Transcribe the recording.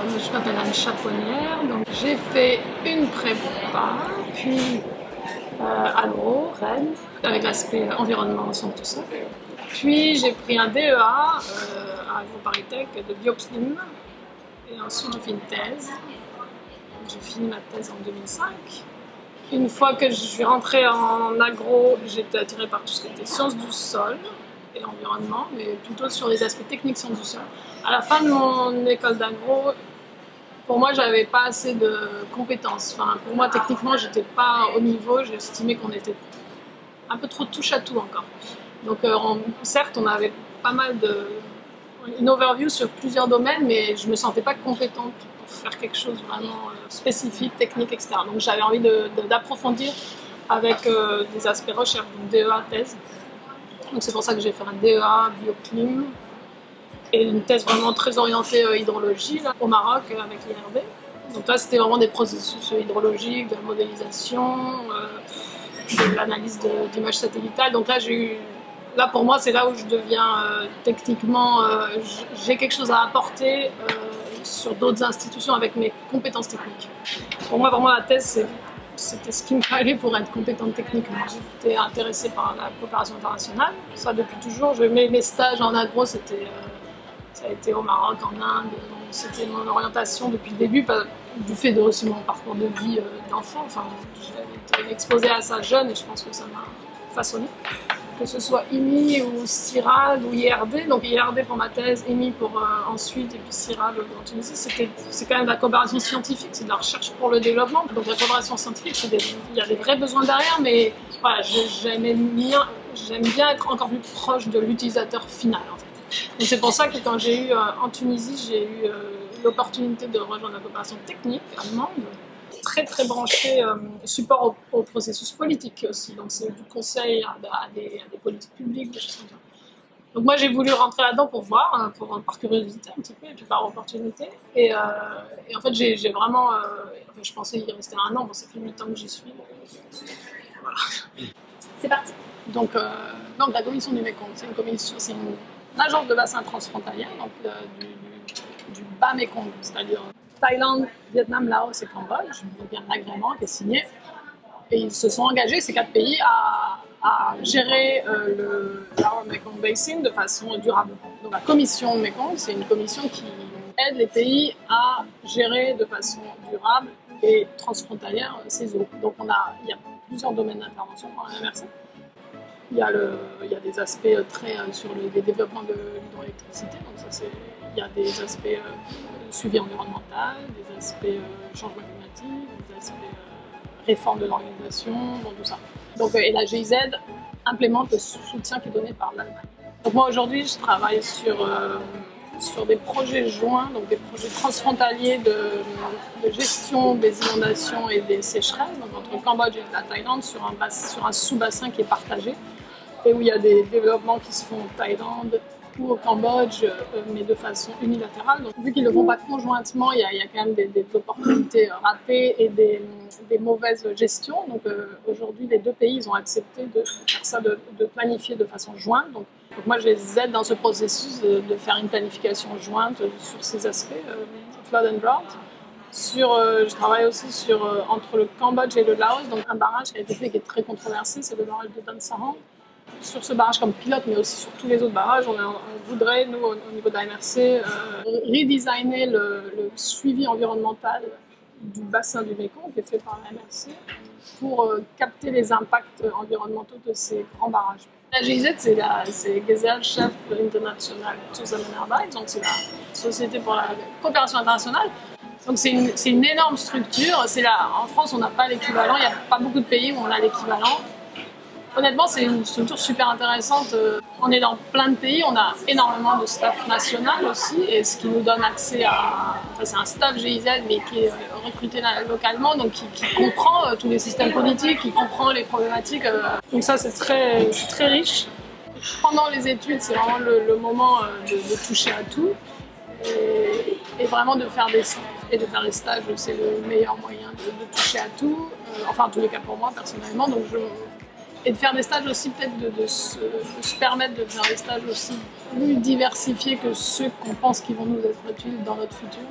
Je m'appelle Anne Chaponnière, donc j'ai fait une prépa, puis à l'eau, Rennes, avec l'aspect environnement sans tout ça. Puis j'ai pris un DEA à AgroParisTech de bioclim, et ensuite j'ai fait une thèse. J'ai fini ma thèse en 2005. Une fois que je suis rentrée en agro, j'étais attirée par tout ce qui était sciences du sol et environnement, mais plutôt sur les aspects techniques sciences du sol. À la fin de mon école d'agro, pour moi, j'avais pas assez de compétences. Enfin, pour moi, techniquement, j'étais pas au niveau. J'estimais qu'on était un peu trop touche à tout encore. Donc, certes, on avait pas mal une overview sur plusieurs domaines, mais je me sentais pas compétente pour faire quelque chose vraiment spécifique, technique, etc. Donc, j'avais envie d'approfondir avec des aspects recherche, donc DEA, thèse. Donc, c'est pour ça que j'ai fait un DEA bioclim et une thèse vraiment très orientée hydrologie là, au Maroc avec l'IRB. Donc là, c'était vraiment des processus hydrologiques, de la modélisation, de l'analyse d'images satellitales. Donc là, pour moi, c'est là où je deviens techniquement, j'ai quelque chose à apporter sur d'autres institutions avec mes compétences techniques. Pour moi, vraiment, la thèse, c'était ce qu'il me fallait pour être compétente techniquement. J'étais intéressée par la coopération internationale, ça depuis toujours. Mes stages en agro, ça a été au Maroc, en Inde. C'était mon orientation depuis le début, du fait de aussi mon parcours de vie d'enfant. Enfin, j'ai été exposée à ça jeune et je pense que ça m'a façonné. Que ce soit IMI ou CIRAD ou IRD, donc IRD pour ma thèse, IMI pour ensuite, et puis CIRAD en Tunisie, c'est quand même de la coopération scientifique, c'est de la recherche pour le développement. Donc la coopération scientifique, il y a des vrais besoins derrière, mais voilà, j'aime bien être encore plus proche de l'utilisateur final en fait. Donc c'est pour ça que quand j'ai eu en Tunisie, j'ai eu l'opportunité de rejoindre la coopération technique allemande, très branché support au processus politique aussi. Donc c'est du conseil à des politiques publiques, des choses comme ça. Donc moi j'ai voulu rentrer là-dedans pour voir, par curiosité un petit peu, et puis par opportunité. Et en fait j'ai vraiment, je pensais y rester un an, bon ça fait 8 ans que j'y suis. Voilà. C'est parti. Donc la commission du Mékong, c'est une agence de bassin transfrontalière, donc du bas Mékong, c'est-à-dire Thaïlande, Vietnam, Laos et Cambodge. Donc il y a un agrément qui est signé. Et ils se sont engagés, ces 4 pays, à gérer le Lower Mekong Basin de façon durable. Donc la commission Mékong, c'est une commission qui aide les pays à gérer de façon durable et transfrontalière ces eaux. Donc il y a plusieurs domaines d'intervention dans la MRC. Il y a des aspects très sur les développements de l'hydroélectricité, donc ça il y a des aspects suivi environnemental, des aspects changement climatique, des aspects réforme de l'organisation, tout ça. Donc, et la GIZ implémente le soutien qui est donné par l'Allemagne. Donc moi aujourd'hui je travaille sur des projets joints, donc des projets transfrontaliers de gestion des inondations et des sécheresses, donc entre le Cambodge et la Thaïlande sur un sous-bassin qui est partagé, et où il y a des développements qui se font en Thaïlande ou au Cambodge, mais de façon unilatérale. Donc, vu qu'ils ne le font pas conjointement, il y a quand même des opportunités ratées et des mauvaises gestions. Donc aujourd'hui, les 2 pays ils ont accepté de faire ça, de planifier de façon jointe. Donc moi, je les aide dans ce processus de faire une planification jointe sur ces aspects, flood and drought. Je travaille aussi entre le Cambodge et le Laos, donc un barrage qui a été fait qui est très controversé, c'est le barrage de Dan Sarang. Sur ce barrage comme pilote, mais aussi sur tous les autres barrages, on voudrait, nous, au niveau de la MRC, redesigner le suivi environnemental du bassin du Mékong, qui est fait par la MRC, pour capter les impacts environnementaux de ces grands barrages. La GIZ, c'est Gesellschaft Internationale Zusammenarbeit, donc c'est la Société pour la coopération internationale. Donc c'est une énorme structure. En France, on n'a pas l'équivalent, il n'y a pas beaucoup de pays où on a l'équivalent. Honnêtement, c'est une structure super intéressante. On est dans plein de pays, on a énormément de staff national aussi, et ce qui nous donne accès c'est un staff GIZ, mais qui est recruté localement, donc qui comprend tous les systèmes politiques, qui comprend les problématiques. Donc ça, c'est très riche. Pendant les études, c'est vraiment le moment de toucher à tout, et vraiment de faire des stages, c'est le meilleur moyen de toucher à tout. Enfin, en tous les cas pour moi, personnellement. Donc et de faire des stages aussi, peut-être de se permettre de faire des stages aussi plus diversifiés que ceux qu'on pense qui vont nous être utiles dans notre futur.